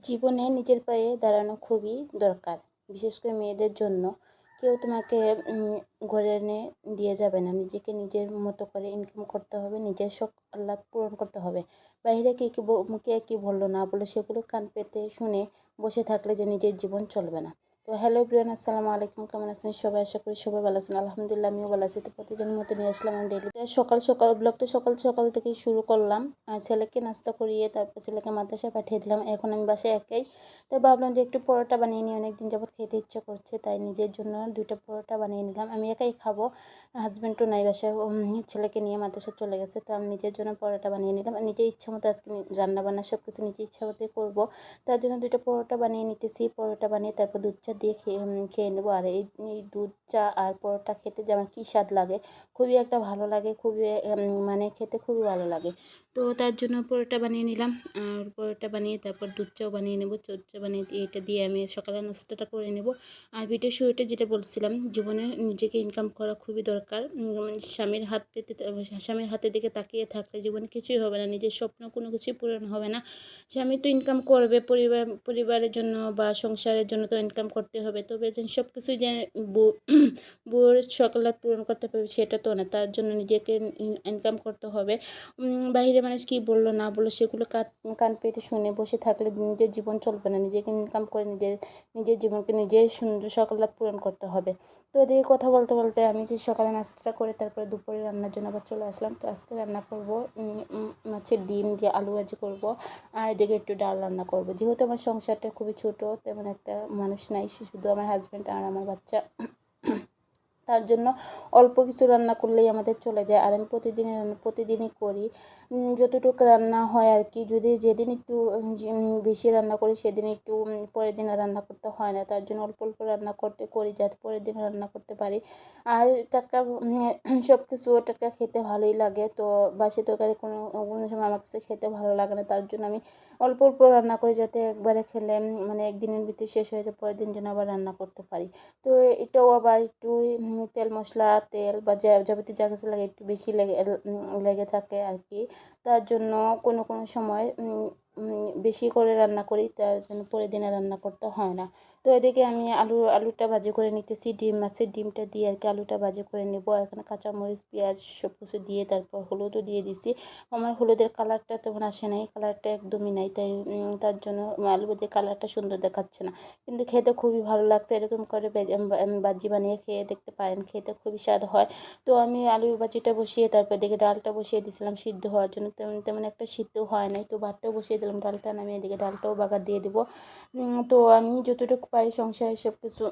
জীবনে নিজের পায়ে দাঁড়ানো খুবই দরকার। বিশেষ করে মেয়েদের জন্য। কেউ তোমাকে ঘরে এনে দিয়ে যাবে না। নিজেকে নিজের মতো করে ইনকাম করতে হবে, নিজের শখ আহ্লাদ পূরণ করতে হবে। বাইরে কে কী বললো না বললো সেগুলো কান পেতে শুনে বসে থাকলে যে নিজের জীবন চলবে না। তো হ্যালো এভরিওয়ান, আসসালামু আলাইকুম। কেমন আছেন সবাই? আশা করি সবাই ভালো আছেন। আলহামদুলিল্লাহ আমিও ভালো আছি। তো প্রতিদিনের মতো নিয়ে আসলাম আমি ডেইলি সকাল সকাল ব্লগটা সকাল সকাল থেকেই শুরু করলাম। আর ছেলেকে নাস্তা করিয়ে তারপর ছেলেকে মাদ্রাসায় পাঠিয়ে দিলাম। এখন আমি বাসায় একাই, তাই ভাবলাম যে একটু পরোটা বানিয়ে নিই। অনেকদিন যাবত খেতে ইচ্ছা করছে, তাই নিজের জন্য 2টা পরোটা বানিয়ে নিলাম। আমি একাই খাবো, হাজব্যান্ডও নাই বাসায়, ছেলেকে নিয়ে মাদ্রাসায় চলে গেছে। তো আমি নিজের জন্য পরোটা বানিয়ে নিলাম। আর নিজের ইচ্ছা মতো আজকে রান্না বান্না সব কিছু নিজের ইচ্ছা মতোই করবো। তার জন্য 2টা পরোটা বানিয়ে নিতেছি। পরোটা বানিয়ে তারপর দুধ চা দিয়ে খেয়ে নেবো। আর এই দুধ চা আর পরোটা খেতে যে আমার কী স্বাদ লাগে, খুবই একটা ভালো লাগে, খুবই মানে খেতে খুবই ভালো লাগে। তো তার জন্য পরোটা বানিয়ে নিলাম। আর পরোটা বানিয়ে তারপর দুধ চাও বানিয়ে নেবো। দুধ চা বানিয়ে এটা দিয়ে আমি সকালের নাস্তাটা করে নেব। আর ভিডিও শুরুতে যেটা বলছিলাম, জীবনে নিজেকে ইনকাম করা খুবই দরকার। স্বামীর হাতের দিকে তাকিয়ে থাকলে জীবনে কিছুই হবে না, নিজের স্বপ্ন কোনো কিছুই পূরণ হবে না। স্বামী তো ইনকাম করবে, পরিবারের জন্য বা সংসারের জন্য তো ইনকাম করতে হবে। তবে সব কিছুই যে বউয়ের সকালাত পূরণ করতে পারবে সেটা তো না। তার জন্য নিজেকে ইনকাম করতে হবে। বাইরে মানুষ কী বললো না বললো সেগুলো কান পেতে শুনে বসে থাকলে নিজের জীবন চলবে না। নিজেকে ইনকাম করে নিজের জীবনকে নিজের সুন্দর সকালাত পূরণ করতে হবে। তো এদিকে কথা বলতে বলতে আমি যে সকালে নাস্তাটা করে তারপরে দুপুরে রান্নার জন্য আবার চলে আসলাম। তো আজকে রান্না করব মাছের ডিম দিয়ে আলু ভাজি করব। আর এদিকে একটু ডাল রান্না করব। যেহেতু আমার সংসারটা খুবই ছোট, তেমন একটা মানুষ নাই, শুধু আমার হাজব্যান্ড আর আমার বাচ্চা। তার জন্য অল্প কিছু রান্না করলেই আমাদের চলে যায়। আর আমি প্রতিদিনই করি। যতটুকু রান্না হয় আর কি। যদি যেদিন একটু বেশি রান্না করি সেদিন একটু পরের দিন আর রান্না করতে হয় না। তার জন্য অল্প অল্প রান্না করি যাতে পরের দিন রান্না করতে পারি। আর টাটকা সব কিছু টাটকা খেতে ভালোই লাগে। তো বাসি তরকারি কোনো কোনো সময় আমার কাছে খেতে ভালো লাগে না। তার জন্য আমি অল্প অল্প রান্না করি, যাতে একবারে খেলে মানে একদিনের ভিতরে শেষ হয়ে যায়, পরের দিন যেন আবার রান্না করতে পারি। তো এটাও আবার একটু তেল মশলা তেল বা যাবতীয় যা কিছু লাগে একটু বেশি লেগে থাকে আর কি। তার জন্য কোনো কোনো সময় বেশি করে রান্না করি, তার জন্য পরের দিনে রান্না করতে হয় না। তো এদিকে আমি আলুটা ভাজি করে নিতেছি। মাছের ডিমটা দিয়ে আর কি আলুটা ভাজি করে নেব। এখানে কাঁচামরিচ পেঁয়াজ সব কিছু দিয়ে তারপর হলুদও দিয়ে দিছি। আমার হলুদের কালারটা তেমন আসে নাই, কালারটা একদমই নাই, তাই তার জন্য আলু ভাজির কালারটা সুন্দর দেখাচ্ছে না। কিন্তু খেতে খুবই ভালো লাগছে। এরকম করে ভাজি বানিয়ে খেয়ে দেখতে পারেন, খেতে খুবই স্বাদ হয়। তো আমি আলু ভাজিটা বসিয়ে তারপর এদিকে ডালটা বসিয়ে দিয়েছিলাম সিদ্ধ হওয়ার জন্য। তেমন তেমন একটা সিদ্ধ হয় নাই। তো ভাতটাও বসিয়ে দিলাম, ডালটা নামিয়ে এদিকে ডালটাও বাগার দিয়ে দেবো। তো আমি যতটুকু পারি সংসারে সব কিছু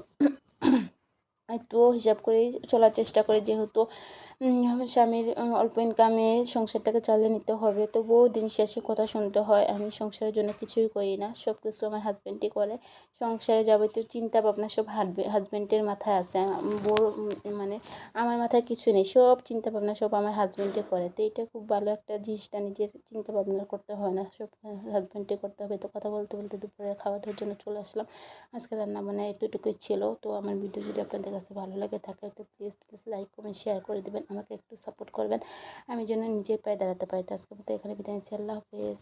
একটু হিসাব করেই চলার চেষ্টা করি, যেহেতু আমার স্বামীর অল্প ইনকামে সংসারটাকে চালিয়ে নিতে হবে। তবুও দিন শেষে কথা শুনতে হয়। আমি সংসারের জন্য কিছুই করি না, সব কিছু আমার হাজব্যান্ডই করে। সংসারে যাবতীয় চিন্তা ভাবনা সব হাজব্যান্ডের মাথায় আছে। বড় মানে আমার মাথায় কিছু নেই, সব চিন্তা ভাবনা সব আমার হাজব্যান্ডে করে। তো এটা খুব ভালো একটা জিনিসটা, নিজের চিন্তা ভাবনা করতে হয় না, সব হাজব্যান্ডে করতে হবে। তো কথা বলতে বলতে দুপুরে খাওয়া দাওয়ার জন্য চলে আসলাম। আজকে রান্না বান্না এতটুকুই ছিল। তো আমার ভিডিও যদি আপনাদের কাছে ভালো লাগে থাকে তো প্লিজ লাইক কমেন্ট শেয়ার করে দেবেন, আমাকে একটু সাপোর্ট করবেন, আমি যেন নিজের পায়ে দাঁড়াতে পারি। তো আজকের মতো এখানে বিদায় নিচ্ছি। আল্লাহ হাফেজ।